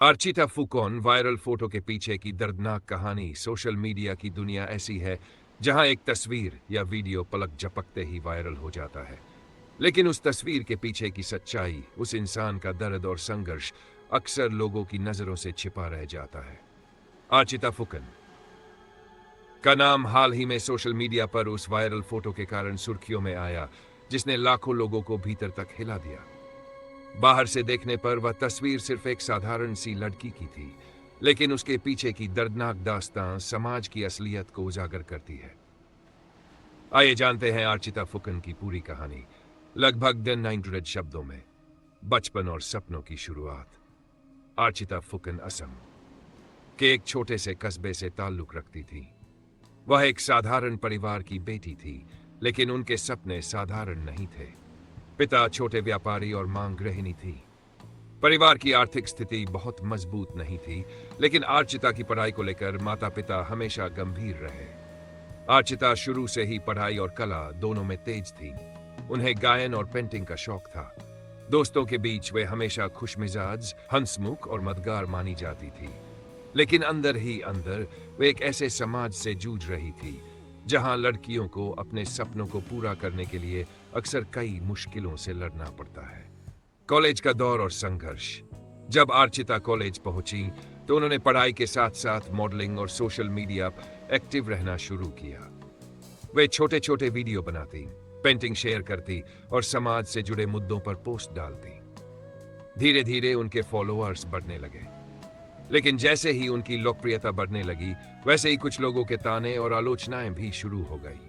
आर्चिता फुकॉन viral photo के पीछे की दर्दनाक कहानी। सोशल मीडिया की दुनिया ऐसी है जहां एक तस्वीर या वीडियो पलक झपकते ही वायरल हो जाता है, लेकिन उस तस्वीर के पीछे की सच्चाई, उस इंसान का दर्द और संघर्ष अक्सर लोगों की नजरों से छिपा रह जाता है। आर्चिता फुकन का नाम हाल ही में सोशल मीडिया पर उस वायरल फोटो के कारण सुर्खियों में आया जिसने लाखों लोगों को भीतर तक हिला दिया। बाहर से देखने पर वह तस्वीर सिर्फ एक साधारण सी लड़की की थी, लेकिन उसके पीछे की दर्दनाक दास्तां समाज की असलियत को उजागर करती है। आइए जानते हैं आर्चिता फुकन की पूरी कहानी, लगभग 900 शब्दों में। बचपन और सपनों की शुरुआत। आर्चिता फुकन असम के एक छोटे से कस्बे से ताल्लुक रखती थी। वह एक साधारण परिवार की बेटी थी, लेकिन उनके सपने साधारण नहीं थे। पिता छोटे व्यापारी और मां गृहिणी थी। परिवार की आर्थिक स्थिति बहुत मजबूत नहीं थी, लेकिन आर्चिता की पढ़ाई को लेकर माता पिता हमेशा गंभीर रहे। आर्चिता शुरू से ही पढ़ाई और कला दोनों में तेज थी। उन्हें गायन और पेंटिंग का शौक था। दोस्तों के बीच वे हमेशा खुशमिजाज, हंसमुख और मदगार मानी जाती थी। लेकिन अंदर ही अंदर वे एक ऐसे समाज से जूझ रही थी जहां लड़कियों को अपने सपनों को पूरा करने के लिए अक्सर कई मुश्किलों से लड़ना पड़ता है। कॉलेज का दौर और संघर्ष। जब आर्चिता कॉलेज पहुंची तो उन्होंने पढ़ाई के साथ साथ मॉडलिंग और सोशल मीडिया एक्टिव रहना शुरू किया। वे छोटे छोटे वीडियो बनाती, पेंटिंग शेयर करती और समाज से जुड़े मुद्दों पर पोस्ट डालती। धीरे धीरे उनके फॉलोअर्स बढ़ने लगे, लेकिन जैसे ही उनकी लोकप्रियता बढ़ने लगी, वैसे ही कुछ लोगों के ताने और आलोचनाएं भी शुरू हो गई।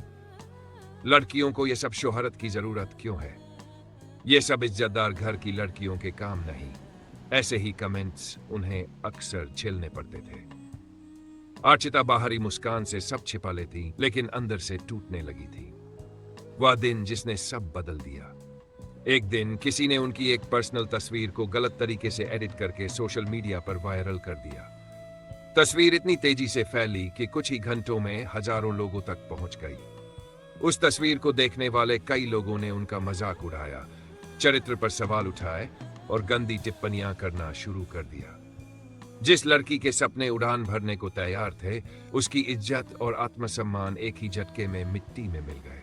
लड़कियों को यह सब शोहरत की जरूरत क्यों है? ये सब इज्जतदार घर की लड़कियों के काम नहीं। ऐसे ही कमेंट्स उन्हें अक्सर झेलने पड़ते थे। आर्चिता बाहरी मुस्कान से सब छिपा लेती, लेकिन अंदर से टूटने लगी थी। वह दिन जिसने सब बदल दिया। एक दिन किसी ने उनकी एक पर्सनल तस्वीर को गलत तरीके से एडिट करके सोशल मीडिया पर वायरल कर दिया। तस्वीर इतनी तेजी से फैली कि कुछ ही घंटों में हजारों लोगों तक पहुंच गई। उस तस्वीर को देखने वाले कई लोगों ने उनका मजाक उड़ाया, चरित्र पर सवाल उठाए और गंदी टिप्पणियां करना शुरू कर दिया। जिस लड़की के सपने उड़ान भरने को तैयार थे, उसकी इज्जत और आत्मसम्मान एक ही झटके में मिट्टी में मिल गए।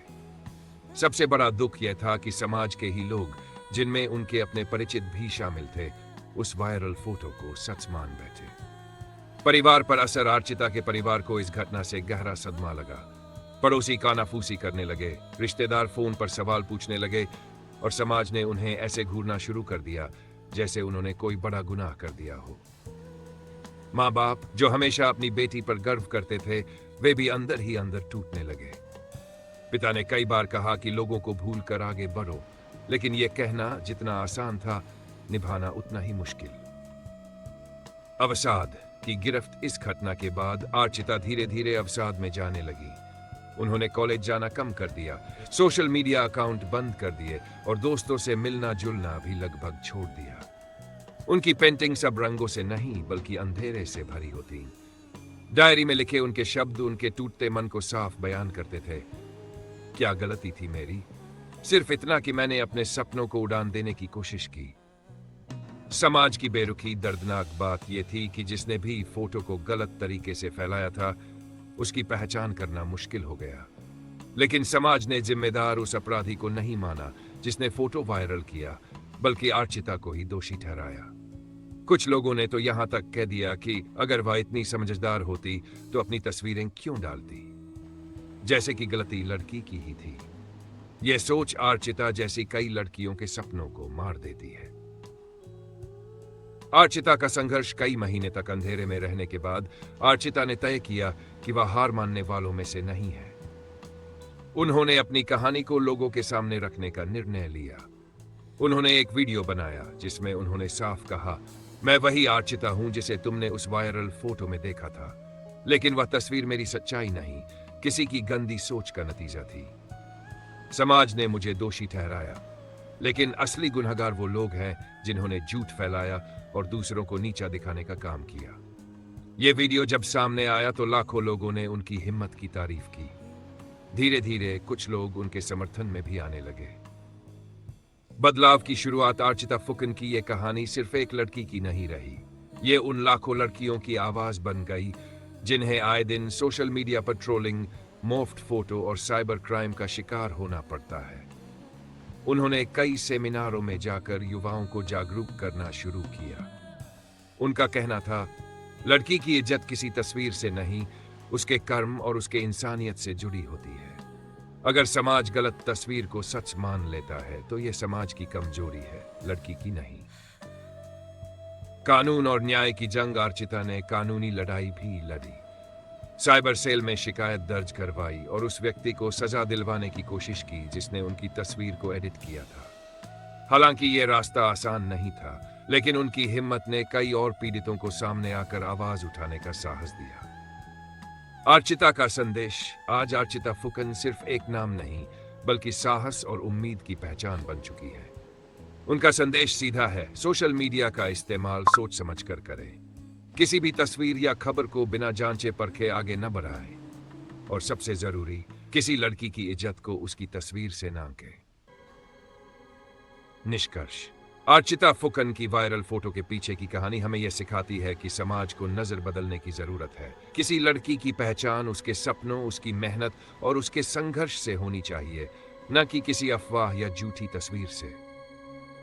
सबसे बड़ा दुख यह था कि समाज के ही लोग, जिनमें उनके अपने परिचित भी शामिल थे, उस वायरल फोटो को सच मान बैठे। परिवार पर असर। आर्चिता के परिवार को इस घटना से गहरा सदमा लगा। पड़ोसी कानाफूसी करने लगे, रिश्तेदार फोन पर सवाल पूछने लगे और समाज ने उन्हें ऐसे घूरना शुरू कर दिया जैसे उन्होंने कोई बड़ा गुनाह कर दिया हो। माँ बाप, जो हमेशा अपनी बेटी पर गर्व करते थे, वे भी अंदर ही अंदर टूटने लगे। पिता ने कई बार कहा कि लोगों को भूल कर आगे बढ़ो, लेकिन यह कहना जितना आसान था, निभाना उतना ही मुश्किल। अवसाद की गिरफ्त। इस घटना के बाद आर्चिता धीरे धीरे अवसाद में जाने लगी। उन्होंने कॉलेज जाना कम कर दिया, सोशल मीडिया अकाउंट बंद कर दिए और दोस्तों से मिलना जुलना भी लगभग छोड़ दिया। उनकी पेंटिंग सब रंगों से नहीं बल्कि अंधेरे से भरी होती। डायरी में लिखे उनके शब्द उनके टूटते मन को साफ बयान करते थे। क्या गलती थी मेरी? सिर्फ इतना कि मैंने अपने सपनों को उड़ान देने की कोशिश की। समाज की बेरुखी। दर्दनाक बात यह थी कि जिसने भी फोटो को गलत तरीके से फैलाया था, उसकी पहचान करना मुश्किल हो गया। लेकिन समाज ने जिम्मेदार उस अपराधी को नहीं माना जिसने फोटो वायरल किया, बल्कि आर्चिता को ही दोषी ठहराया। कुछ लोगों ने तो यहां तक कह दिया कि अगर वह इतनी समझदार होती तो अपनी तस्वीरें क्यों डालती, जैसे कि गलती लड़की की ही थी। यह सोच आर्चिता जैसी कई लड़कियों के सपनों को मार देती है। आर्चिता का संघर्ष। कई महीने तक अंधेरे में रहने के बाद आर्चिता ने तय किया कि वह हार मानने वालों में से नहीं है। उन्होंने अपनी कहानी को लोगों के सामने रखने का निर्णय लिया। उन्होंने एक वीडियो बनाया जिसमें उन्होंने साफ कहा, मैं वही आर्चिता हूं जिसे तुमने उस वायरल फोटो में देखा था, लेकिन वह तस्वीर मेरी सच्चाई नहीं, किसी की गंदी सोच का नतीजा थी। समाज ने मुझे दोषी ठहराया, लेकिन असली गुनहगार वो लोग हैं जिन्होंने झूठ फैलाया और दूसरों को नीचा दिखाने का काम किया। ये वीडियो जब सामने आया तो लाखों लोगों ने उनकी हिम्मत की तारीफ की। धीरे धीरे कुछ लोग उनके समर्थन में भी आने लगे। बदलाव की शुरुआत। आर्चिता फुकन की यह कहानी सिर्फ एक लड़की की नहीं रही, ये उन लाखों लड़कियों की आवाज बन गई जिन्हें आए दिन सोशल मीडिया पर ट्रोलिंग, मोफ्ट फोटो और साइबर क्राइम का शिकार होना पड़ता है। उन्होंने कई सेमिनारों में जाकर युवाओं को जागरूक करना शुरू किया। उनका कहना था, लड़की की इज्जत किसी तस्वीर से नहीं, उसके कर्म और उसके इंसानियत से जुड़ी होती है। अगर समाज गलत तस्वीर को सच मान लेता है तो यह समाज की कमजोरी है, लड़की की नहीं। कानून और न्याय की जंग अर्चिता ने कानूनी लड़ाई भी लड़ी। साइबर सेल में शिकायत दर्ज करवाई और उस व्यक्ति को सजा दिलवाने की कोशिश की जिसने उनकी तस्वीर को एडिट किया था। हालांकि यह रास्ता आसान नहीं था, लेकिन उनकी हिम्मत ने कई और पीड़ितों को सामने आकर आवाज उठाने का साहस दिया। अर्चिता का संदेश। आज अर्चिता फुकन सिर्फ एक नाम नहीं, बल्कि साहस और उम्मीद की पहचान बन चुकी है। उनका संदेश सीधा है, सोशल मीडिया का इस्तेमाल सोच समझ कर करें। किसी भी तस्वीर या खबर को बिना जांचे परखे आगे न बढ़ाएं। और सबसे जरूरी, किसी लड़की की इज्जत को उसकी तस्वीर से ना आंकें। निष्कर्ष, अर्चिता फुकन की वायरल फोटो के पीछे की कहानी हमें यह सिखाती है कि समाज को नजर बदलने की जरूरत है। किसी लड़की की पहचान उसके सपनों, उसकी मेहनत और उसके संघर्ष से होनी चाहिए, न कि किसी अफवाह या झूठी तस्वीर से।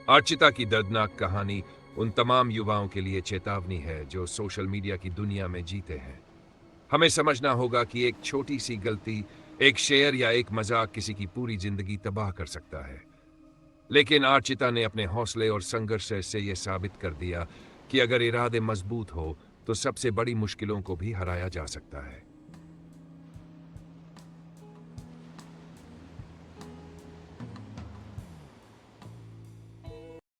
अर्चिता की दर्दनाक कहानी उन तमाम युवाओं के लिए चेतावनी है जो सोशल मीडिया की दुनिया में जीते हैं। हमें समझना होगा कि एक छोटी सी गलती, एक शेयर या एक मजाक किसी की पूरी जिंदगी तबाह कर सकता है। लेकिन अर्चिता ने अपने हौसले और संघर्ष से यह साबित कर दिया कि अगर इरादे मजबूत हो तो सबसे बड़ी मुश्किलों को भी हराया जा सकता है।